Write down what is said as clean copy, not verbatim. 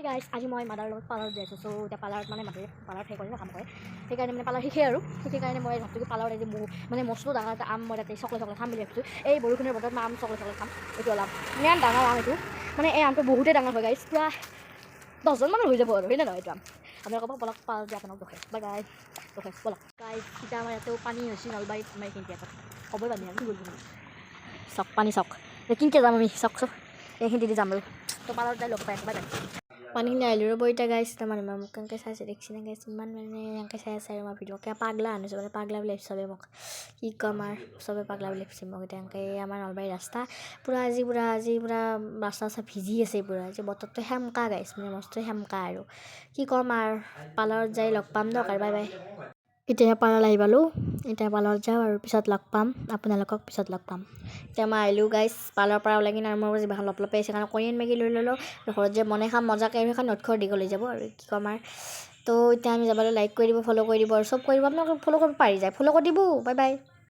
Guys আজি মই mother লগত পাৰ্লাৰত যাই আছোঁ। চ' এতিয়া পাৰ্লাৰত মানে মাতে পাৰ্লাৰত সেই কৰে ন কাম কৰে, সেইকাৰণে মানে পাৰ্লাৰ শিকে আৰু সেইকাৰণে মই ভাবছোঁ কি পাৰ্লাৰত আজি মানে মস্ত ডাঙৰ এটা আম মই তাতে চকলেট খাম বুলি ভাবিছোঁ। এই বৰষুণৰ বতৰত মই আম চকলেট খাম। এইটো অলপ ইমান ডাঙৰ আম এইটো, মানে এই আমটো বহুতেই ডাঙৰ হয় গাইজ, পূৰা 10জন মানৰ হৈ যাব আৰু হয় নে নহয়? এইটো আম আপোনালোকক বলক পাল যে আপোনাক দেখে বা গাইজ দেখে বলক গাইজ। এতিয়া আমাৰ ইয়াতেও পানী হৈছে নলবাৰীত আমাৰ এইখিনিতে এটা হ'বই পানী আৰু কি কৰিব চাওক পানী চাওক, কিনকে যাম আমি চাওক এইখিনিতে যাম আৰু তো পাৰ্লাৰত যাই লগ পাই আছোঁ। Bye bye. পানীখিনি আহিলোঁ ৰ'ব এতিয়া গাইছ তাৰমানে মোক কেনেকৈ চাইছে দেখিছে নে গাইছ, ইমান মানে এনেকৈ চাই আছে আৰু মই ভিডিঅ' কিয় পাগলা আনিছোঁ মানে পাগলা বুলি ভাবিছে চবে মোক, কি ক'ম আৰু চবে পাগলা বুলি ভাবিছে মোক। এতিয়া এনেকৈ আমাৰ নলবাৰীৰ ৰাস্তা আজি পূৰা ৰাস্তা ভিজি আছে পূৰা, আজি বতৰটো সেমকা গাইছ, মানে মস্ত সেমকা আৰু কি ক'ম আৰু পাৰ্লাৰত যাই লগ পাম দিয়ক আৰু বাই বাই। এতিয়া পাৰ্লাৰ আহি পালোঁ, এতিয়া পাৰ্লাৰত যাওঁ আৰু পিছত লগ পাম আপোনালোকক, পিছত লগ পাম। এতিয়া মই আহিলোঁ গাইছ পাৰ্লাৰৰ পৰা ওলাই কিনে, আৰু মোৰ জিভাখন লপলপাই আছে কাৰণে কোৰিয়ান মেগী লৈ ল'লোঁ, ঘৰত যে বনাই খাম মজাকৈ আৰু সেইখন নটখৰ দীঘল লৈ যাব আৰু কি ক'ম আৰু। তো এতিয়া আমি যাবলৈ লাইক কৰি দিব, ফ'ল' কৰি দিব আৰু চব কৰিব, আপোনালোকে ফ'ল' কৰিব পাৰি যায়, ফ'ল' কৰি দিব। Bye bye.